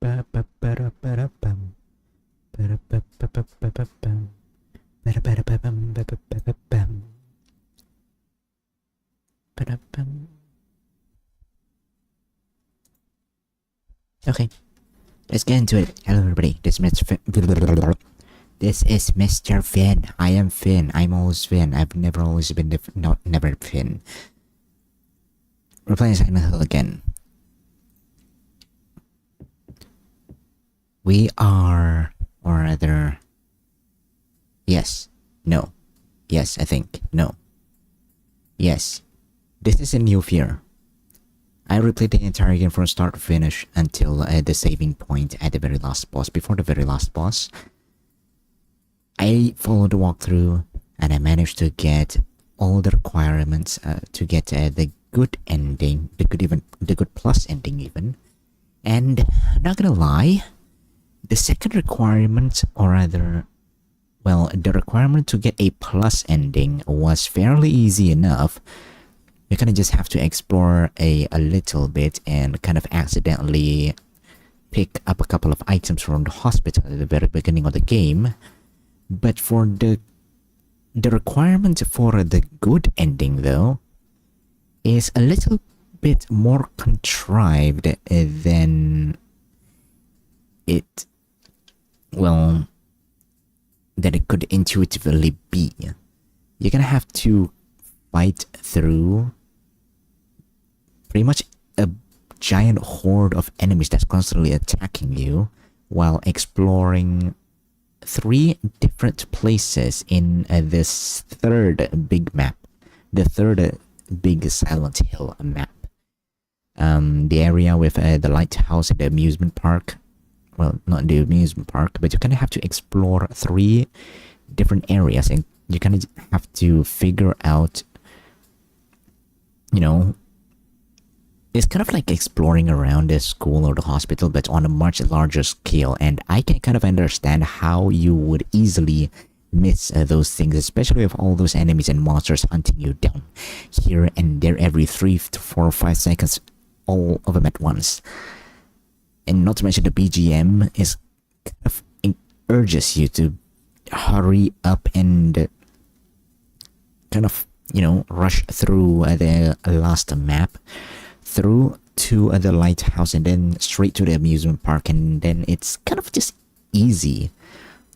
Okay, let's get into it. Hello everybody, this is Mr. Finn. I am Finn. I'm always Finn. I've never always been never Finn. We're playing Silent Hill again. We are, or rather, yes, no, yes, I think, no, yes. This is a new fear. I replayed the entire game from start to finish until the saving point at the very last boss. Before the very last boss, I followed the walkthrough and I managed to get all the requirements to get the good ending, the good plus ending even. And not gonna lie, the second requirement, or rather, well, the requirement to get a plus ending was fairly easy enough. You kind of just have to explore a little bit and kind of accidentally pick up a couple of items from the hospital at the very beginning of the game. But for the requirement for the good ending though is a little bit more contrived than it, well, than it could intuitively be. You're gonna have to fight through pretty much a giant horde of enemies that's constantly attacking you while exploring 3 different places in this third big map, the third big Silent Hill map. The area with the lighthouse and the amusement park. Well, not the amusement park, but you kind of have to explore 3 different areas, and you kind of have to figure out, you know, it's kind of like exploring around the school or the hospital, but on a much larger scale. And I can kind of understand how you would easily miss those things, especially with all those enemies and monsters hunting you down here and there every 3 to 4 or 5 seconds, all of them at once. And not to mention the BGM is kind of urges you to hurry up and kind of, you know, rush through the last map, through to the lighthouse, and then straight to the amusement park. And then it's kind of just easy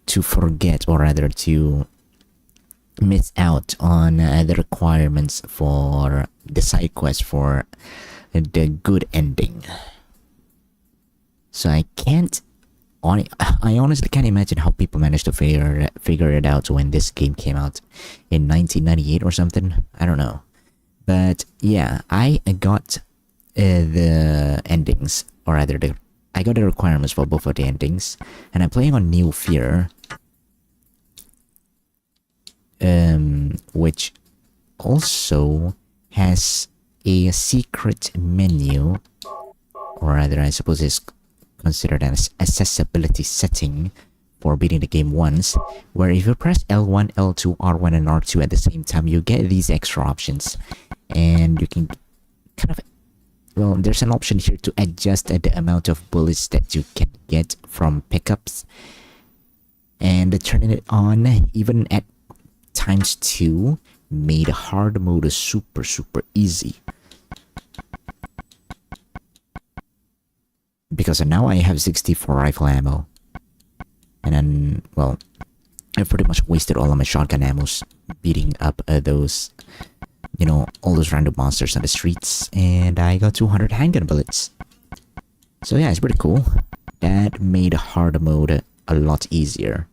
to forget, or rather to miss out on the requirements for the side quest for the good ending. So I honestly can't imagine how people managed to figure it out when this game came out in 1998 or something. I don't know. But yeah, I got the endings, or rather I got the requirements for both of the endings, and I'm playing on New Fear, which also has a secret menu, or rather I suppose it's considered an accessibility setting for beating the game once, where if you press L1, L2, R1 and R2 at the same time, you get these extra options, and you can kind of, well, there's an option here to adjust the amount of bullets that you can get from pickups, and turning it on even at ×2 made hard mode super easy. Because now I have 64 rifle ammo, and then, well, I've pretty much wasted all of my shotgun ammos beating up those, you know, all those random monsters on the streets, and I got 200 handgun bullets. So yeah, it's pretty cool. That made hard mode a lot easier.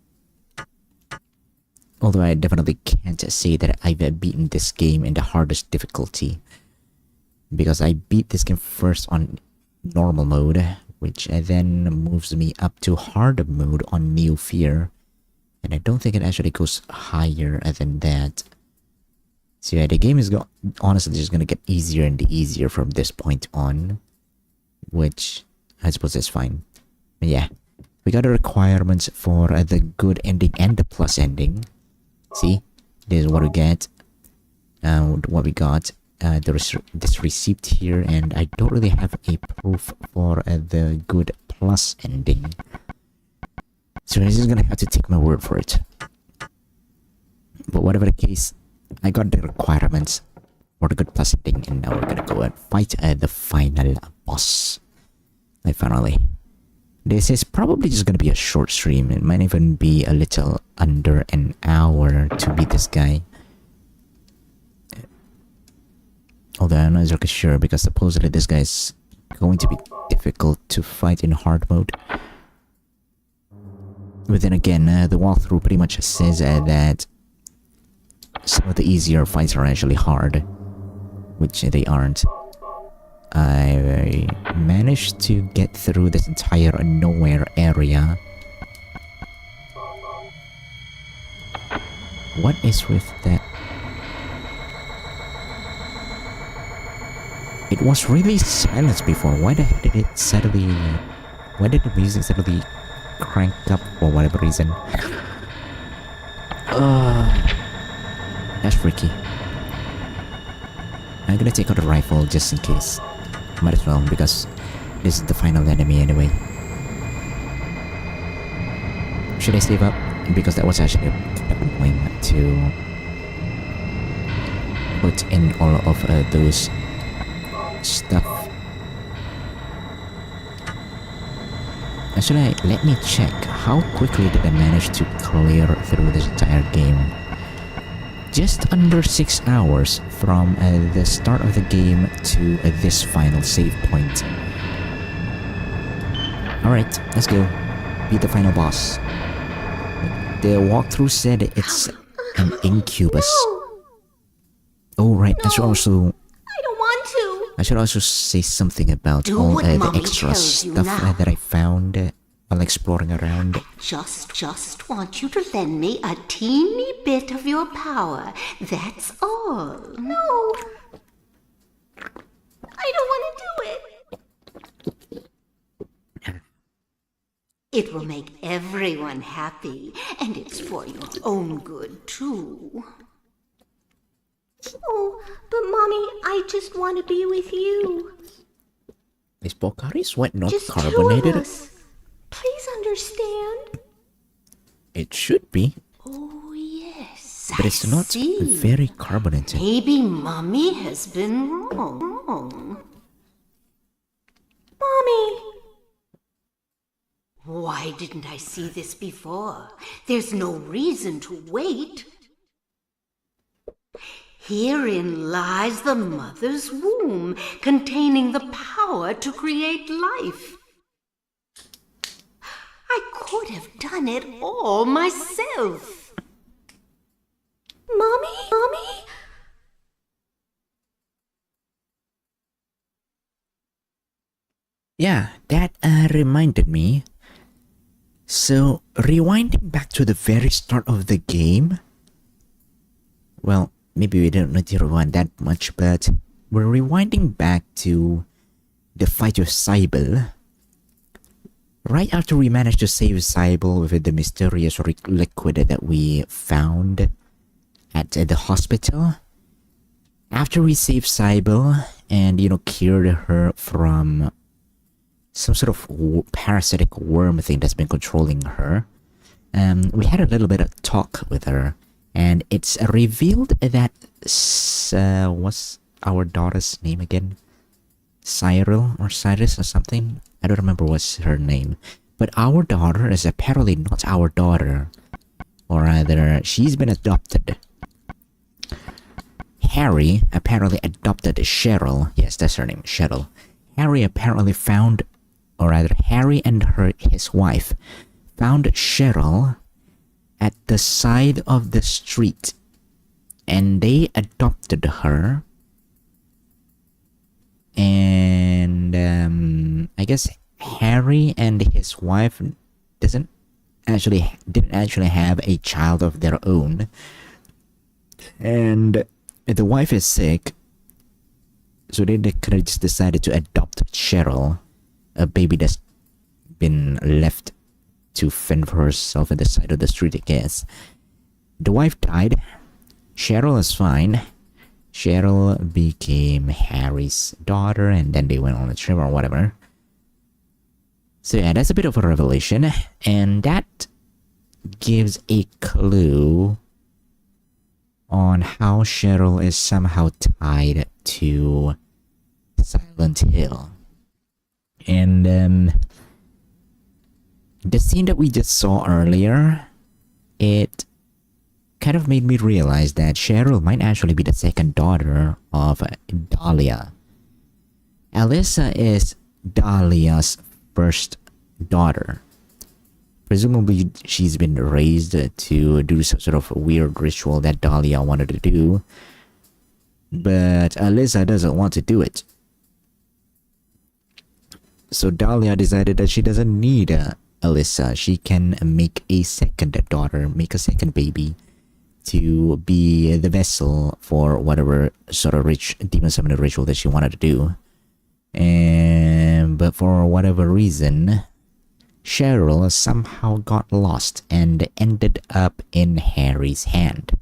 Although I definitely can't say that I've beaten this game in the hardest difficulty, because I beat this game first on normal mode, which then moves me up to hard mode on New Fear, and I don't think it actually goes higher than that. So yeah, the game is honestly just gonna get easier and easier from this point on, which I suppose is fine. But yeah, we got the requirements for the good ending and the plus ending. See, this is what we get. What we got. this receipt here, and I don't really have a proof for the good plus ending. So I'm just gonna have to take my word for it. But whatever the case, I got the requirements for the good plus ending, and now we're gonna go and fight the final boss. Like finally. This is probably just gonna be a short stream. It might even be a little under an hour to beat this guy. Although I'm not exactly sure, because supposedly this guy is going to be difficult to fight in hard mode. But then again, the walkthrough pretty much says that some of the easier fights are actually hard, which they aren't. I managed to get through this entire nowhere area. What is with that? It was really silent before. Why the heck did it suddenly... Why did the music suddenly crank up for whatever reason? That's freaky. I'm gonna take out the rifle just in case. Might as well, because this is the final enemy anyway. Should I save up? Because that was actually a good point to put in all of those stuff. Actually, let me check how quickly did I manage to clear through this entire game. Just under 6 hours from the start of the game to this final save point. Alright, let's go. Beat the final boss. The walkthrough said it's an incubus. Oh right, I should also... I don't want to. I should also say something about all the extra stuff that I found while exploring around. Just want you to lend me a teeny bit of your power. That's all. No. I don't want to do it. It will make everyone happy, and it's for your own good, too. Oh, but Mommy, I just want to be with you. Is Pocari Sweat not Just carbonated? 2 of us. Please understand. It should be, Oh, yes. but it's not very carbonated. Maybe Mommy has been wrong. Mommy! Why didn't I see this before? There's no reason to wait. Herein lies the mother's womb, containing the power to create life. I could have done it all myself. Mommy? Yeah, that reminded me. So, rewinding back to the very start of the game. Well, maybe we don't need to rewind that much, but we're rewinding back to the fight with Cybele. Right after we managed to save Cybele with the mysterious liquid that we found at the hospital. After we saved Cybele and, cured her from some sort of parasitic worm thing that's been controlling her, we had a little bit of talk with her. And it's revealed that, what's our daughter's name again? Cyril or Cyrus or something? I don't remember what's her name. But our daughter is apparently not our daughter. Or rather, she's been adopted. Harry apparently adopted Cheryl. Yes, that's her name, Cheryl. Harry apparently found, or rather, Harry and his wife found Cheryl at the side of the street, and they adopted her. And I guess Harry and his wife didn't actually have a child of their own, and the wife is sick, so they could have just decided to adopt Cheryl, a baby that's been left to fend for herself at the side of the street, I guess. The wife died. Cheryl is fine. Cheryl became Harry's daughter, and then they went on a trip or whatever. So yeah, that's a bit of a revelation, and that gives a clue on how Cheryl is somehow tied to Silent Hill. And the scene that we just saw earlier, it kind of made me realize that Cheryl might actually be the second daughter of Dahlia. Alyssa is Dahlia's first daughter. Presumably, she's been raised to do some sort of weird ritual that Dahlia wanted to do, but Alyssa doesn't want to do it. So Dahlia decided that she doesn't need Alyssa. She can make a second daughter, make a second baby, to be the vessel for whatever sort of demon summoning ritual that she wanted to do. But for whatever reason, Cheryl somehow got lost and ended up in Harry's hand.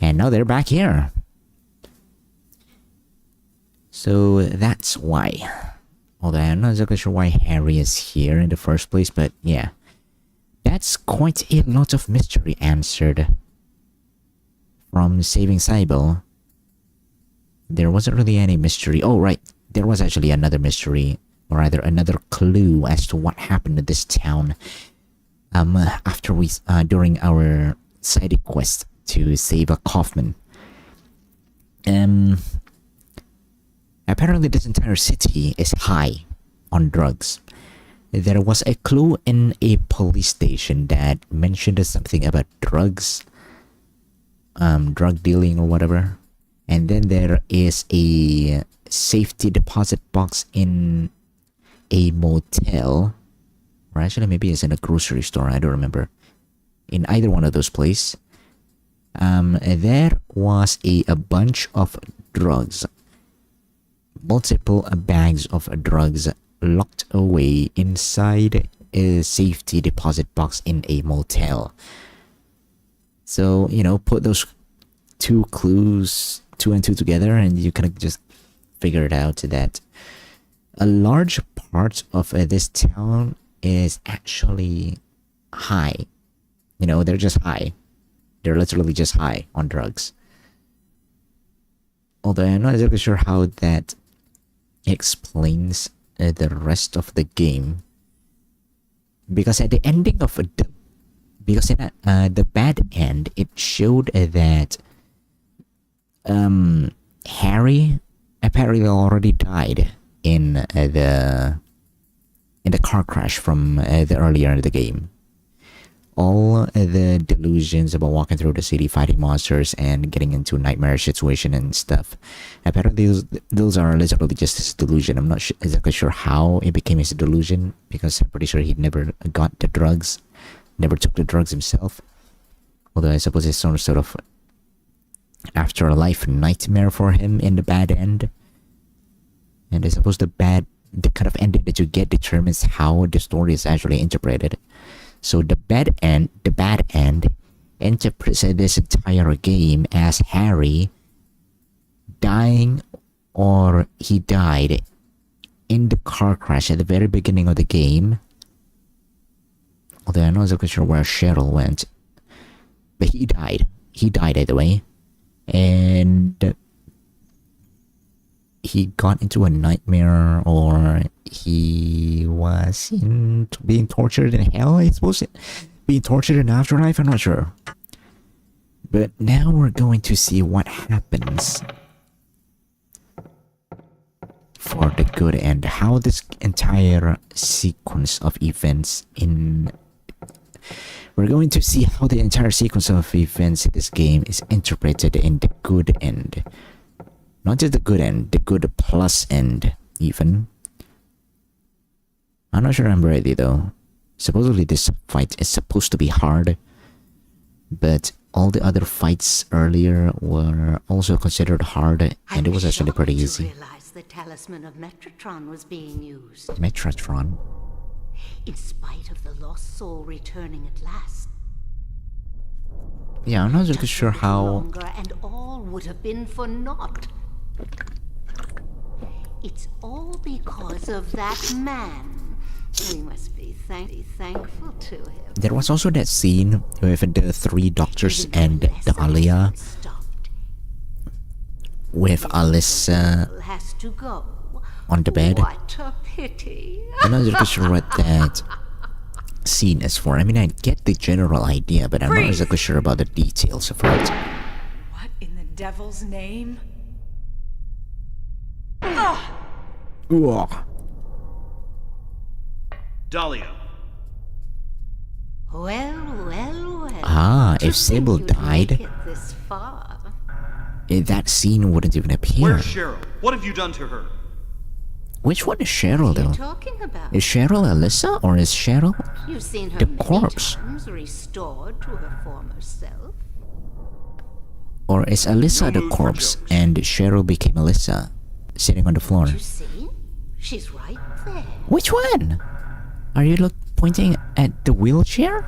And now they're back here. So that's why. Although I'm not exactly sure why Harry is here in the first place, but yeah. That's quite a lot of mystery answered. From saving Cybele, there wasn't really any mystery. Oh right, there was actually another mystery, or rather another clue as to what happened to this town after we during our side quest to save a Kaufman. Apparently this entire city is high on drugs. There was a clue in a police station that mentioned something about drugs, drug dealing or whatever. And then there is a safety deposit box in a motel, or actually maybe it's in a grocery store, I don't remember. In either one of those places, there was a bunch of drugs, multiple bags of drugs locked away inside a safety deposit box in a motel. So, you know, put those two clues, 2 and 2 together, and you kind of just figure it out that a large part of this town is actually high. You know, they're just high. They're literally just high on drugs. Although I'm not exactly sure how that explains the rest of the game, because at the ending of the bad end, it showed that Harry apparently already died in the car crash from the earlier in the game. All the delusions about walking through the city, fighting monsters, and getting into nightmare situation and stuff. Apparently, those are literally just his delusion. I'm not exactly sure how it became his delusion, because I'm pretty sure he never got the drugs, never took the drugs himself. Although I suppose it's some sort of afterlife nightmare for him in the bad end. And I suppose the kind of ending that you get determines how the story is actually interpreted. So the bad end interprets this entire game as Harry dying, or he died in the car crash at the very beginning of the game. Although I'm not exactly sure where Cheryl went, but he died. He died either way, and he got into a nightmare, or he was being tortured in hell, I suppose. Being tortured in afterlife, I'm not sure. But now we're going to see what happens for the good end. How this entire sequence of events we're going to see how the entire sequence of events in this game is interpreted in the good end. Not just the good end, the good plus end, even. I'm not sure I'm ready though. Supposedly this fight is supposed to be hard, but all the other fights earlier were also considered hard, and it was actually pretty easy. I realized the talisman of Metatron was being used. Metatron? In spite of the lost soul returning at last. Yeah, I'm not really Just sure a little how... longer and all would have been for naught. It's all because of that man. We must be thankful to him. There was also that scene with the three doctors and Dahlia, with Alyssa Has to go. on the bed. What a pity. I'm not exactly sure what that scene is for. I mean, I get the general idea, but I'm not exactly sure about the details of it. What in the devil's name? Ugh. Dahlia. Well. Ah, To if think Sybil you'd died, make it this far. that scene wouldn't even appear. Where's Cheryl? What have you done to her? Which one is Cheryl, What are you though? talking about? Is Cheryl Alyssa, or is Cheryl You've seen her the many corpse? times restored to her former self. Or is Alyssa No the mood for corpse jokes. and Cheryl became Alyssa, sitting on the floor? You see? She's right there. Which one? Are you pointing at the wheelchair?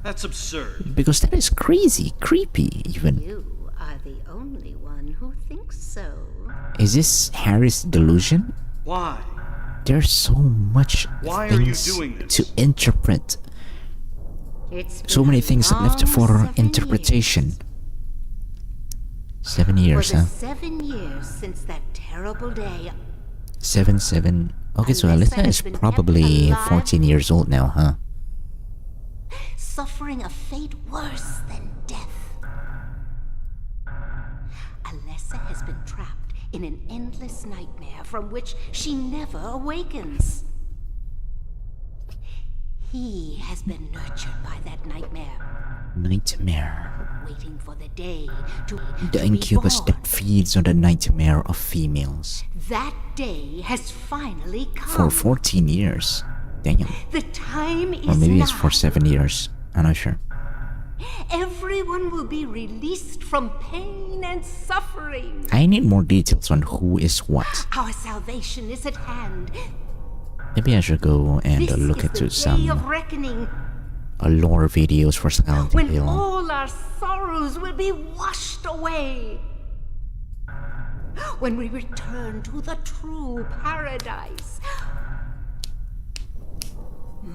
That's absurd. Because that is crazy, creepy even. You are the only one who thinks so. Is this Harry's delusion? Why? There's so much Why are you things doing this? to interpret. It's So been many a things left long for 7 interpretation. years. 7 For years, the huh? 7 years since that terrible day, 7. Okay, so Alyssa Alyssa has is been kept probably alive. 14 years old now, huh? suffering a fate worse than death. Alessa has been trapped in an endless nightmare from which she never awakens. He has been nurtured by that nightmare, Nightmare. waiting for the day to The be incubus born. that feeds on the nightmare of females. That day has finally come. For 14 years. Damn. The time is Or maybe now. it's for 7 years. I'm not sure. Everyone will be released from pain and suffering. I need more details on who is what. Our salvation is at hand. Maybe I should go and This look is into the day some of reckoning, lore videos for Silent when Hill. all our sorrows will be washed away. When we return to the true paradise,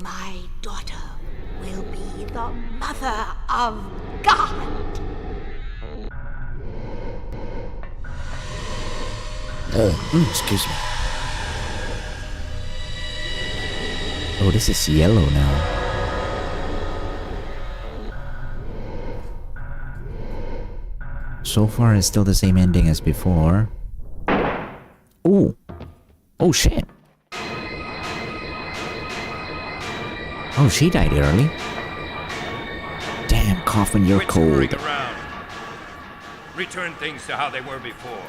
my daughter will be the mother of God. Excuse me. Oh, this is yellow now. So far, it's still the same ending as before. Oh! Oh shit! Oh, she died early. Damn, Kaufman, you're Quit screwing cold. around. Return things to how they were before.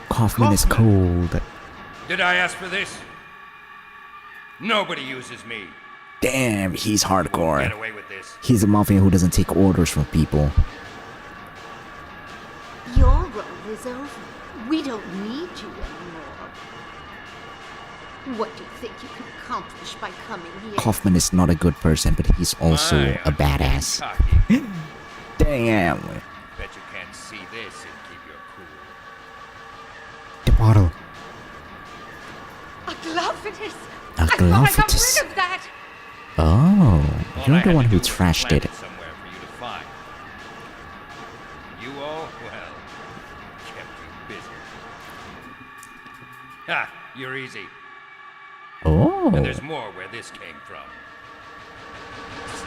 Kaufman is cold. Did I ask for this? Nobody uses me. Damn, he's Get hardcore. away with this. He's a mafia who doesn't take orders from people. Your role is over. We don't need you anymore. What do you think you can accomplish by coming here? Kaufman is not a good person, but he's also My, a I'm getting badass. cocky. Damn! Bet you can't see this and keep your cool. The bottle. A Glophitus! A I thought I got Glophitus. rid of that! Oh, All you're I the had one to who do was trashed plant it. somewhere for you to find. You all, well, kept you busy. Ha! You're easy. Oh, And there's more where this came from.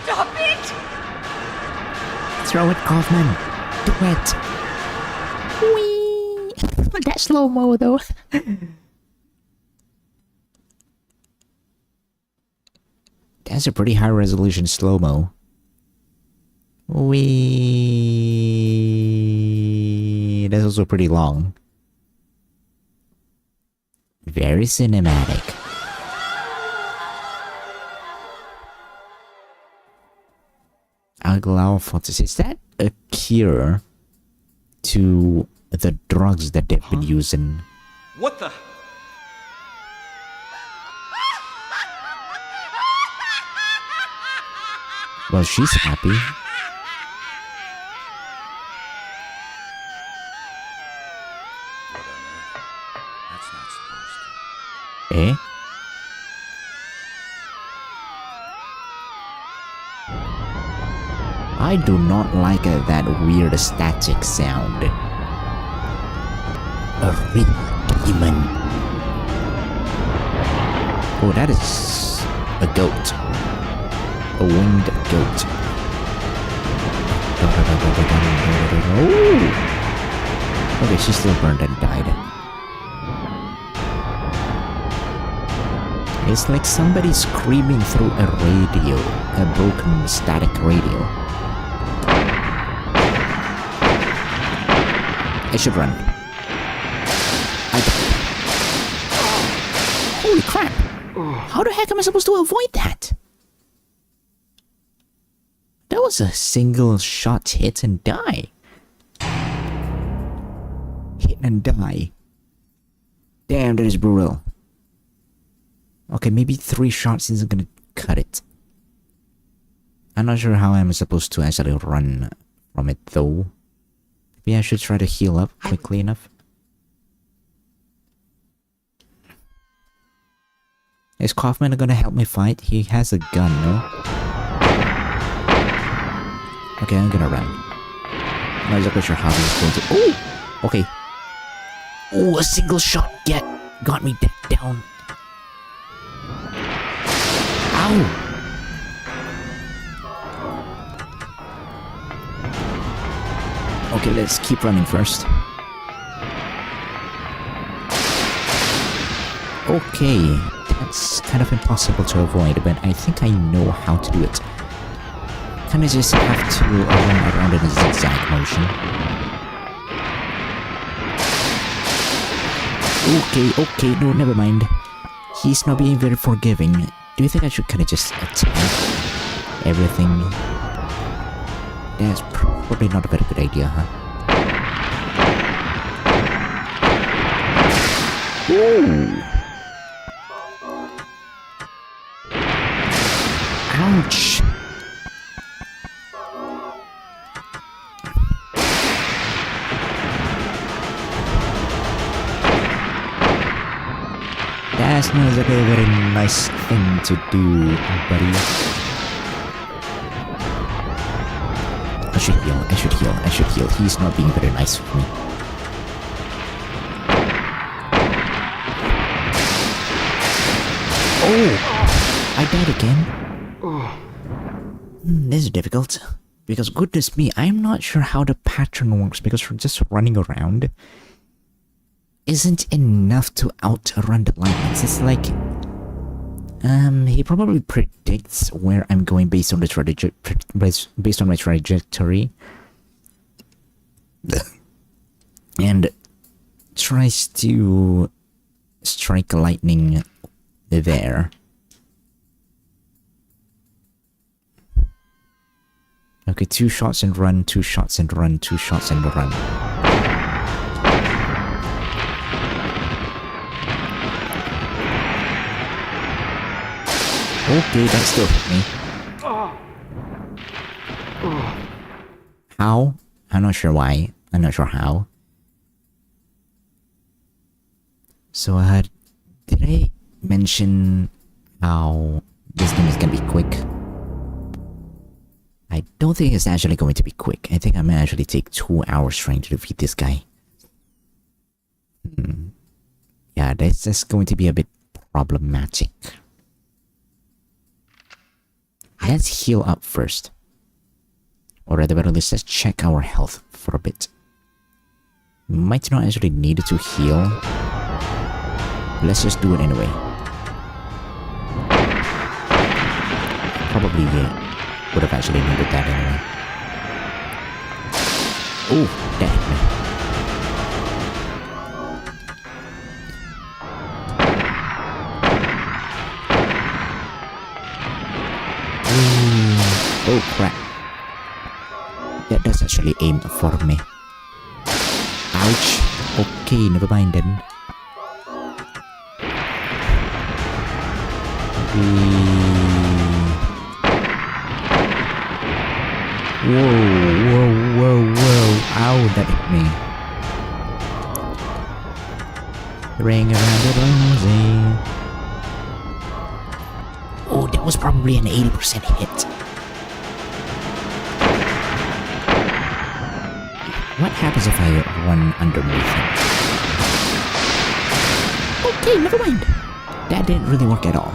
Stop it! throw it, Kaufman. Do it. Whee! That slow mo though. That's a pretty high resolution slow mo. Wee. That's also pretty long. Very cinematic. Aglaufotis, is that a cure to the drugs that they've been using? What the? Well, she's happy. Eh? I do not like that weird static sound. A real demon. Oh, that is a goat. A winged goat. Oh! Okay, she still burned and died. It's like somebody screaming through a radio, a broken static radio. I should run. Holy crap! How the heck am I supposed to avoid that? That was a single shot hit and die. Hit and die. Damn, that is brutal. Okay, maybe 3 shots isn't gonna cut it. I'm not sure how I'm supposed to actually run from it though. Maybe I should try to heal up quickly enough. Is Kaufman gonna help me fight? He has a gun, no? Okay, I'm gonna run. I'm not exactly sure how this is going to... Oh! Okay. Oh, a single shot got me down. Ow! Okay, let's keep running first. Okay, that's kind of impossible to avoid, but I think I know how to do it. Kinda just have to run around in a zigzag motion. Okay, no, never mind. He's not being very forgiving. Do you think I should kinda just attack everything? That's probably not a very good idea, huh? Ooh! Ouch! That's not exactly a very nice thing to do, buddy. I should heal. He's not being very nice with me. Oh! I died again. This is difficult. Because goodness me, I'm not sure how the pattern works because just running around isn't enough to outrun the lightnings. It's like... he probably predicts where I'm going based on the based on my trajectory. And tries to strike lightning there. Okay, 2 shots and run, 2 shots and run, 2 shots and run. Okay, that still hit me. How? I'm not sure why. I'm not sure how. So, did I mention how this game is gonna be quick? I don't think it's actually going to be quick. I think I might actually take 2 hours trying to defeat this guy. Yeah, that's just going to be a bit problematic. Let's heal up first. Or at the very least, let's check our health for a bit. Might not actually need to heal. Let's just do it anyway. Probably would have actually needed that anyway. Oh, that hit me. Oh crap. That does actually aim for me. Ouch. Okay, never mind then. Whoa. Ow, that hit me. Ring around the rosy. That was probably an 80% hit. What happens if I run underneath him? Okay, never mind. That didn't really work at all.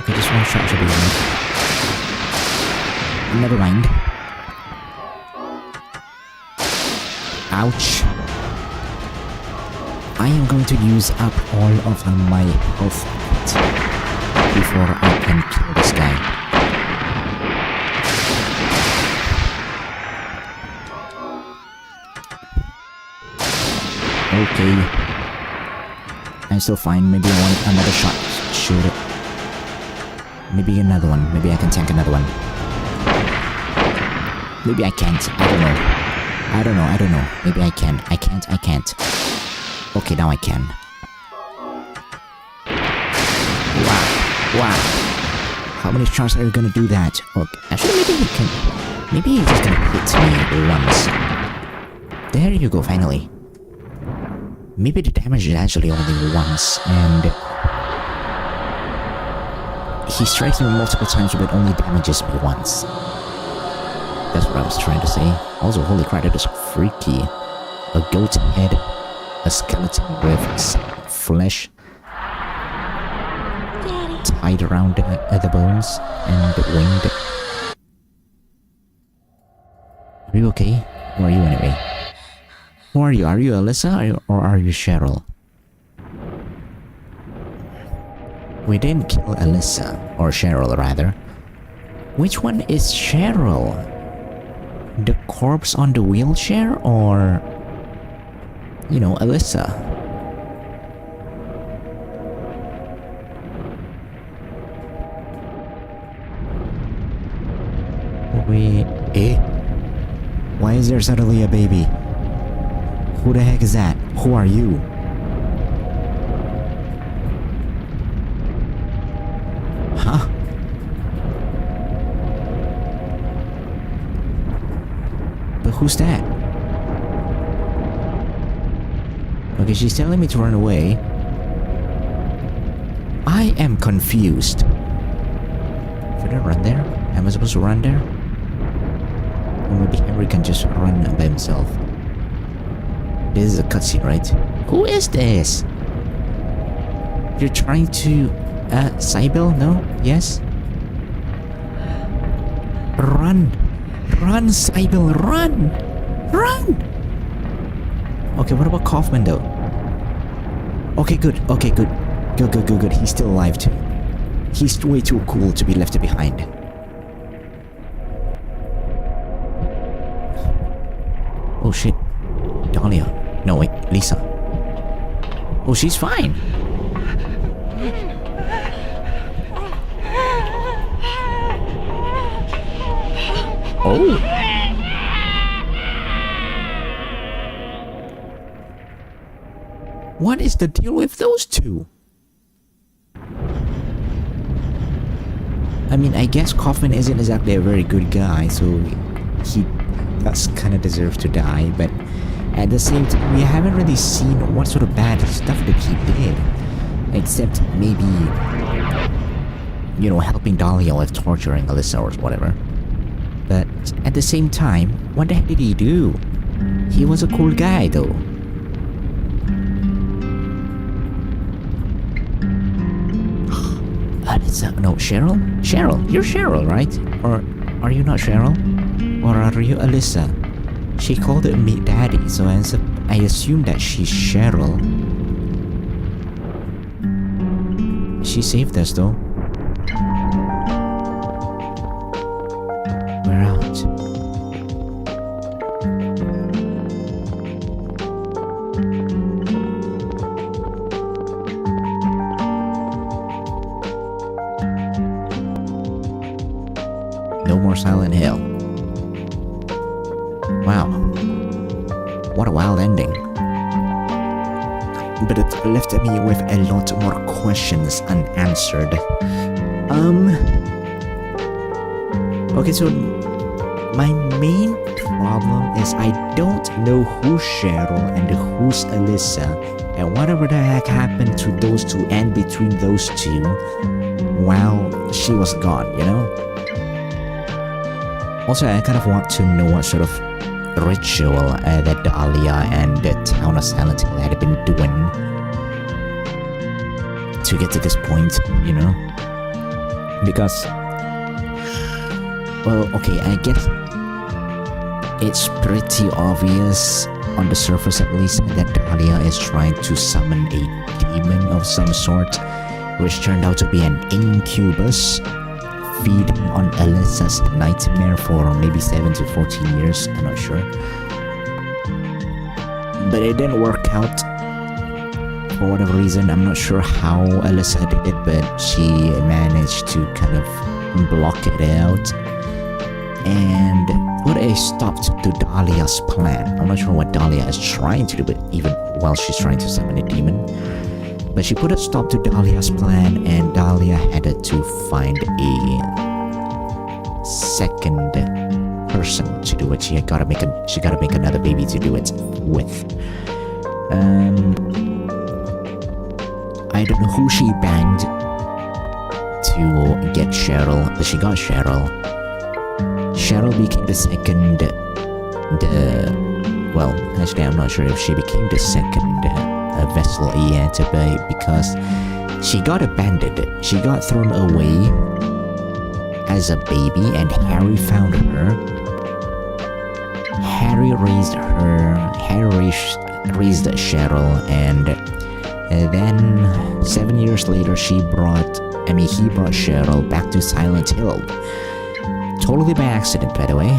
Okay, just one shot should be enough. Never mind. Ouch. I am going to use up all of my health before I can kill this guy. Okay. I'm still fine. Maybe I want another shot. Shoot it. Maybe another one. Maybe I can tank another one. Maybe I can't. I don't know. I don't know. Maybe I can. I can't. Okay, now I can. Wow. How many shots are you gonna do that? Okay. Actually, maybe he can. Maybe he's just gonna hit me once. There you go, finally. Maybe the damage is actually only once, and he strikes me multiple times but only damages me once. That's what I was trying to say. Also, holy crap, that is freaky. A goat head, a skeleton with some flesh tied around the bones and winged. Are you okay? Who are you anyway? Who are you? Are you Alyssa or are you Cheryl? We didn't kill Alyssa, or Cheryl rather. Which one is Cheryl? The corpse on the wheelchair or, you know, Alyssa? Wait, why is there suddenly a baby? Who the heck is that? Who are you? Huh? But who's that? Okay, she's telling me to run away. I am confused. Should I run there? Am I supposed to run there? Or maybe Henry can just run by himself. This is a cutscene, right? Who is this? You're trying to... Cybele? No? Yes? Run! Run, Cybele! Run! Run! Okay, what about Kaufman though? Okay, good. Okay, good. Good. He's still alive too. He's way too cool to be left behind. Oh shit. Dahlia. No, wait, Lisa. Oh, she's fine. Oh. What is the deal with those two? I mean, I guess Kaufman isn't exactly a very good guy, so he does kind of deserve to die, but at the same time, we haven't really seen what sort of bad stuff that he did. Except maybe, you know, helping Dahlia with torturing Alyssa or whatever. But at the same time, what the heck did he do? He was a cool guy though. Alyssa, no, Cheryl? Cheryl, you're Cheryl, right? Or are you not Cheryl? Or are you Alyssa? She called me Daddy, so I assume that she's Cheryl. She saved us though. We're out. No more Silent Hill. Wow. What a wild ending. But it left me with a lot more questions unanswered. Okay, so my main problem is I don't know who's Cheryl and who's Alyssa, and whatever the heck happened to those two and between those two while she was gone, you know? Also, I kind of want to know what sort of ritual that Dahlia and the town of Silent Hill had been doing to get to this point, you know? Because, well, okay, I guess it's pretty obvious on the surface at least that Dahlia is trying to summon a demon of some sort, which turned out to be an incubus feeding on Alyssa's nightmare for maybe 7 to 14 years, I'm not sure. But it didn't work out for whatever reason. I'm not sure how Alyssa did it, but she managed to kind of block it out and put a stop to Dahlia's plan. I'm not sure what Dahlia is trying to do, but even while she's trying to summon a demon. But she put a stop to Dahlia's plan, and Dahlia had to find a second person to do it. She gotta make another baby to do it with. I don't know who she banged to get Cheryl, but she got Cheryl. Cheryl became the second. Well, actually, I'm not sure if she became the second vessel yet, but because she got abandoned, she got thrown away as a baby, and Harry found her. Harry raised her. Harry raised Cheryl, and then 7 years later, he brought Cheryl back to Silent Hill. Totally by accident, by the way.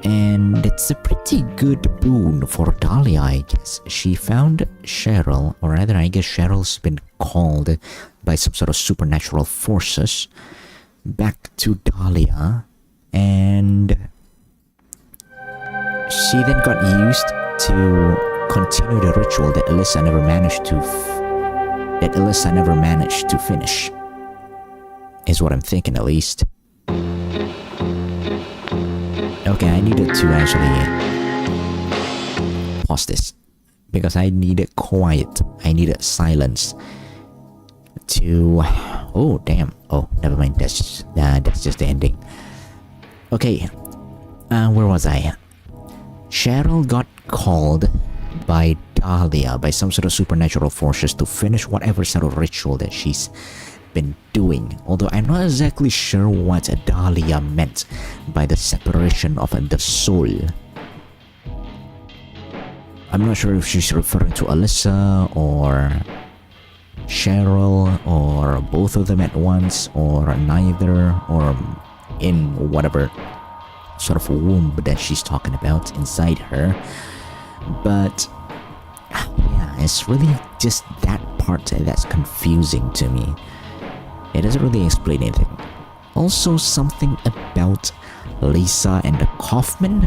And it's a pretty good boon for Dahlia, I guess. She found Cheryl, or rather, I guess Cheryl's been called by some sort of supernatural forces back to Dahlia, and she then got used to continue the ritual that Alyssa never managed to finish. Is what I'm thinking, at least. Okay, I needed to actually pause this because I needed quiet. I needed silence to. Oh damn! Oh, never mind. That's just the ending. Okay, where was I? Cheryl got called by Dahlia, by some sort of supernatural forces, to finish whatever sort of ritual that she's been doing, although I'm not exactly sure what Dahlia meant by the separation of the soul. I'm not sure if she's referring to Alyssa or Cheryl or both of them at once or neither, or in whatever sort of womb that she's talking about inside her. But yeah, it's really just that part that's confusing to me. It doesn't really explain anything. Also, something about Lisa and Kaufman.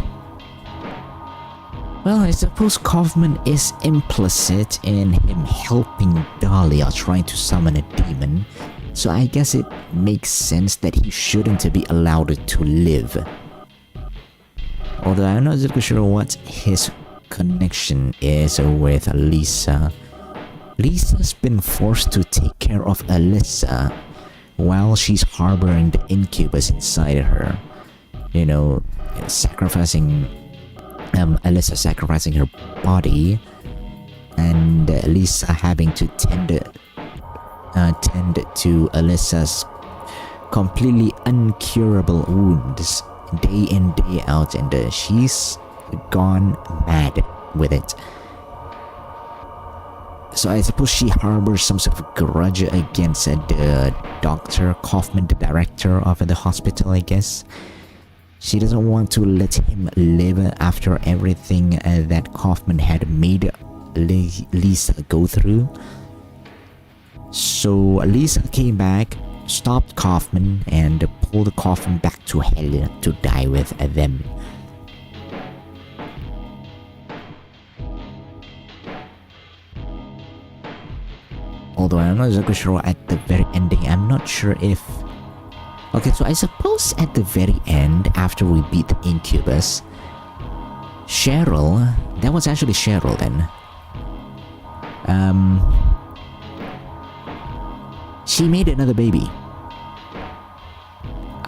Well, I suppose Kaufman is implicit in him helping Dahlia trying to summon a demon, so I guess it makes sense that he shouldn't be allowed to live. Although I'm not exactly sure what his connection is with Lisa. Lisa's been forced to take care of Alyssa while she's harboring the incubus inside her. You know, Alyssa sacrificing her body, and Lisa having to tend to Alyssa's completely uncurable wounds day in, day out, and she's gone mad with it. So I suppose she harbors some sort of grudge against the Dr. Kaufman, the director of the hospital, I guess. She doesn't want to let him live after everything that Kaufman had made Lisa go through. So Lisa came back, stopped Kaufman, and pulled Kaufman back to hell to die with them. Although I'm not exactly sure at the very ending, I'm not sure if Okay, so I suppose at the very end, after we beat the Incubus, Cheryl, that was actually Cheryl then. She made another baby.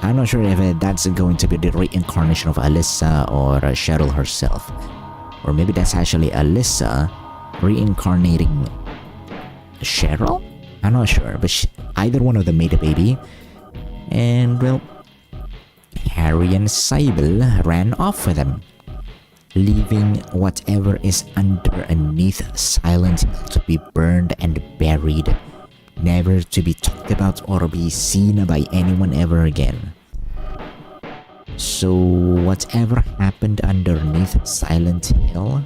I'm not sure if that's going to be the reincarnation of Alyssa or Cheryl herself. Or maybe that's actually Alyssa reincarnating Cheryl? I'm not sure, but either one of them made a baby. And, well, Harry and Sybil ran off with them, leaving whatever is underneath Silent Hill to be burned and buried, never to be talked about or be seen by anyone ever again. So whatever happened underneath Silent Hill,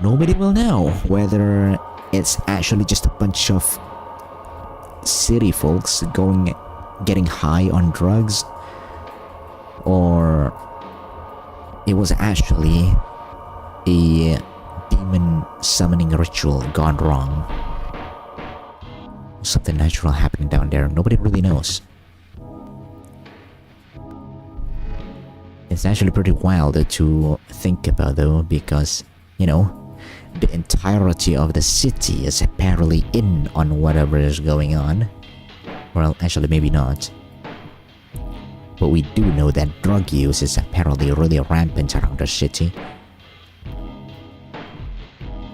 nobody will know whether it's actually just a bunch of city folks getting high on drugs, or it was actually a demon summoning ritual gone wrong. Something natural happening down there. Nobody really knows. It's actually pretty wild to think about though, because, you know, the entirety of the city is apparently in on whatever is going on. Well, actually maybe not. But we do know that drug use is apparently really rampant around the city,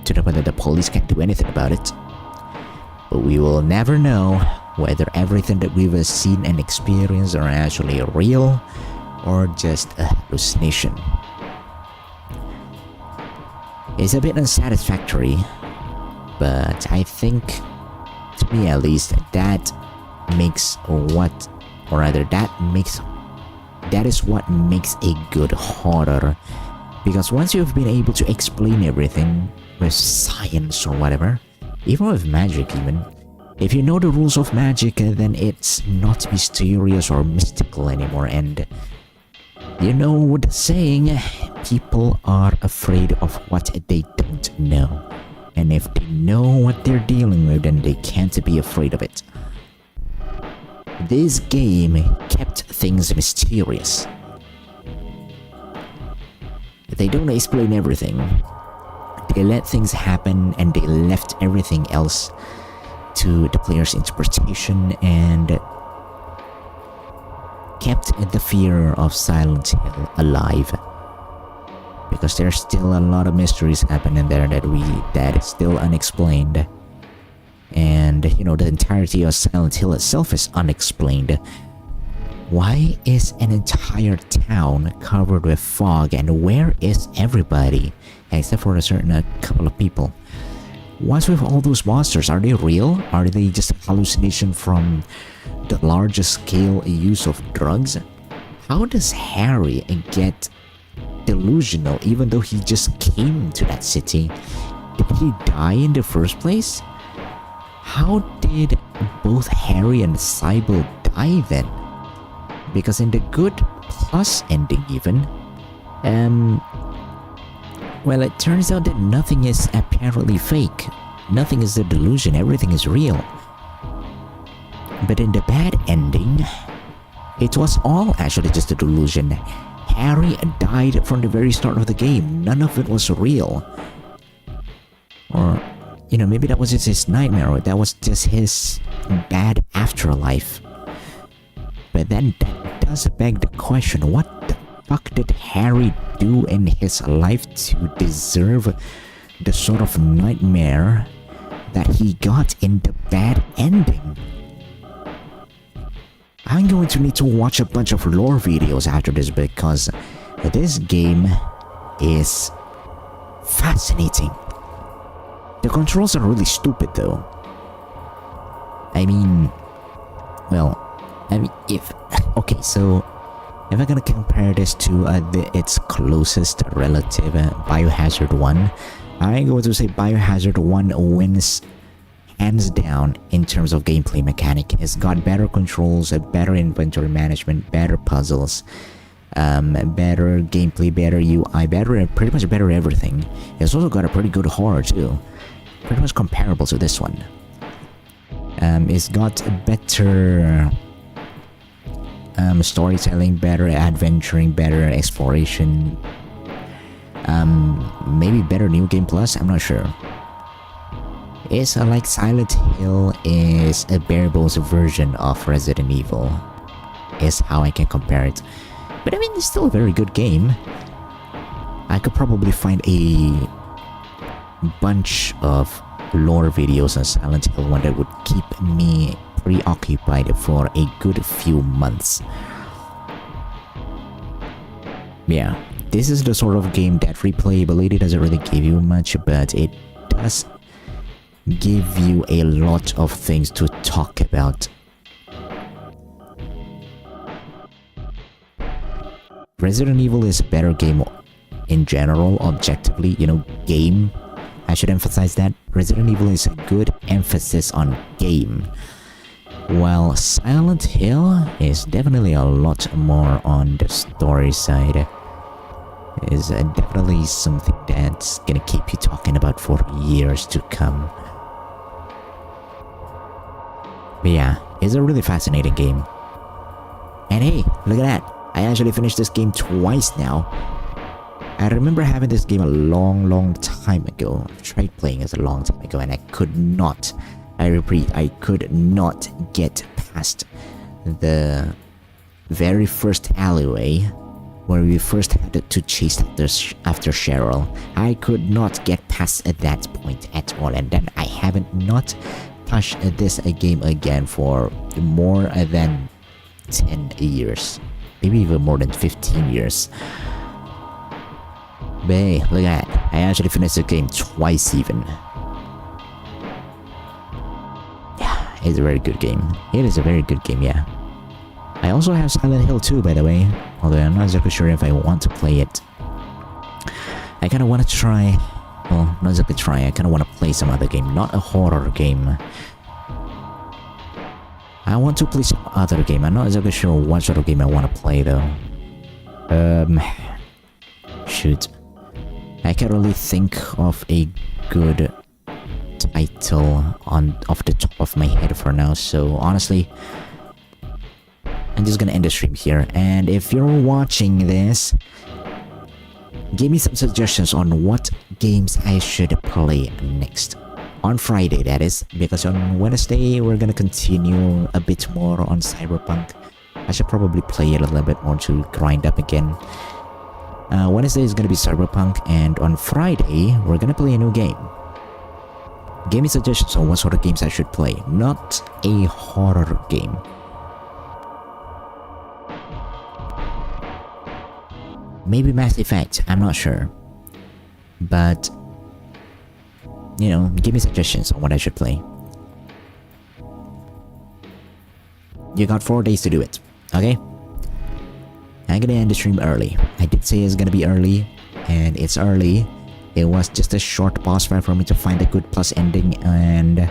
to the point that the police can't do anything about it. But we will never know whether everything that we've seen and experienced are actually real or just a hallucination. It's a bit unsatisfactory, but I think, to me at least, that is what makes a good horror. Because once you've been able to explain everything with science or whatever, even with magic even, if you know the rules of magic, then it's not mysterious or mystical anymore. And you know the saying, people are afraid of what they don't know. And if they know what they're dealing with, then they can't be afraid of it. This game kept things mysterious. They don't explain everything. They let things happen and they left everything else to the player's interpretation and kept the fear of Silent Hill alive. Because there's still a lot of mysteries happening there that is still unexplained. And, you know, the entirety of Silent Hill itself is unexplained. Why is an entire town covered with fog, and where is everybody? Except for a couple of people. What's with all those monsters? Are they real? Are they just a hallucination from the largest scale use of drugs? How does Harry get delusional even though he just came to that city? Did he die in the first place? How did both Harry and Sybil die then? Because in the good plus ending even, well, it turns out that nothing is apparently fake. Nothing is a delusion, everything is real. But in the bad ending, it was all actually just a delusion. Harry died from the very start of the game. None of it was real. Or, you know, maybe that was just his nightmare, or that was just his bad afterlife. But then that does beg the question, what the fuck did Harry do in his life to deserve the sort of nightmare that he got in the bad ending? I'm going to need to watch a bunch of lore videos after this, because this game is fascinating. The controls are really stupid though. I mean, okay, so if I'm gonna compare this to its closest relative, Biohazard 1, I'm going to say Biohazard 1 wins hands down in terms of gameplay mechanic. It's got better controls, a better inventory management, better puzzles, better gameplay, better UI, pretty much better everything. It's also got a pretty good horror too, pretty much comparable to this one. It's got better storytelling better, adventuring better, exploration, maybe better New Game Plus, I'm not sure. It's like Silent Hill is a bare bones version of Resident Evil, is how I can compare it. But I mean, it's still a very good game. I could probably find a bunch of lore videos on Silent Hill 1 that would keep me preoccupied for a good few months. Yeah, this is the sort of game that replayability doesn't really give you much, but it does give you a lot of things to talk about. Resident Evil is a better game in general, objectively, game. I should emphasize that. Resident Evil is a good emphasis on game. While Silent Hill is definitely a lot more on the story side. Is definitely something that's gonna keep you talking about for years to come. But yeah, it's a really fascinating game. And hey, look at that. I actually finished this game twice now. I remember having this game a long time ago. I tried playing it a long time ago and I could not, I repeat, I could not get past the very first alleyway where we first had to chase after Cheryl. I could not get past at that point at all, and then I haven't not touched this game again for more than 10 years. Maybe even more than 15 years. But hey, look at that. I actually finished the game twice even. Yeah, it's a very good game. It is a very good game, yeah. I also have Silent Hill 2, by the way. Although I'm not exactly sure if I want to play it. I kind of want to try... Well, not exactly try. I kind of want to play some other game. Not a horror game. I want to play some other game. I'm not exactly sure what sort of game I want to play though. Shoot. I can't really think of a good title off the top of my head for now, so honestly, I'm just gonna end the stream here. And if you're watching this, give me some suggestions on what games I should play next. On Friday, that is, because on Wednesday we're gonna continue a bit more on Cyberpunk. I should probably play it a little bit more to grind up again. Wednesday is gonna be Cyberpunk, and on Friday we're gonna play a new game. Give me suggestions on what sort of games I should play, not a horror game. Maybe Mass Effect, I'm not sure. But, you know, give me suggestions on what I should play. You got 4 days to do it, okay? I'm gonna end the stream early. I did say it's gonna be early, and it's early. It was just a short pause for me to find a good plus ending, and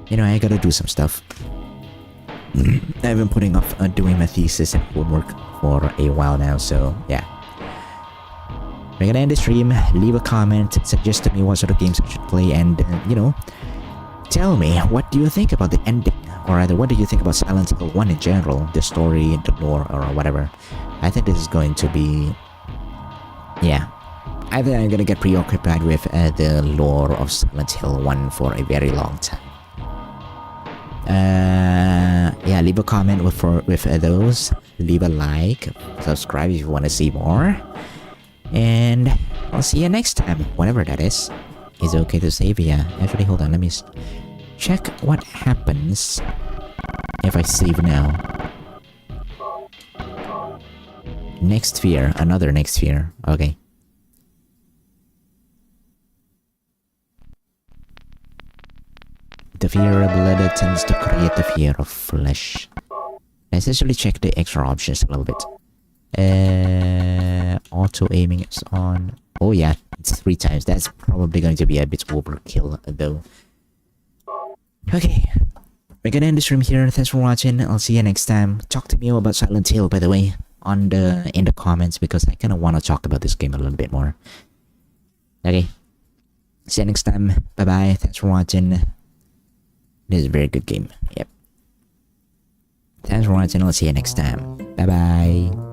you know, I gotta do some stuff. I've been putting off doing my thesis and homework for a while now, so yeah. We're gonna end the stream. Leave a comment, suggest to me what sort of games I should play, and you know, tell me what do you think about the ending, or rather, what do you think about Silent Hill 1 in general, the story, the lore, or whatever. I think this is going to be, yeah. I think I'm gonna get preoccupied with the lore of Silent Hill 1 for a very long time. Yeah, leave a comment with those. Leave a like, subscribe if you want to see more, and I'll see you next time, whatever that is. Is it okay to save? Yeah. Actually, hold on. Let me check what happens if I save now. Next sphere, another next sphere. Okay. The fear of blood tends to create the fear of flesh. Let's actually check the extra options a little bit. Auto aiming is on. Oh yeah, it's 3 times. That's probably going to be a bit overkill though. Okay, we're gonna end the stream here. Thanks for watching. I'll see you next time. Talk to me about Silent Hill, by the way, in the comments, because I kind of want to talk about this game a little bit more. Okay, see you next time. Bye bye. Thanks for watching. This is a very good game. Yep. Thanks for watching. I'll see you next time. Bye bye.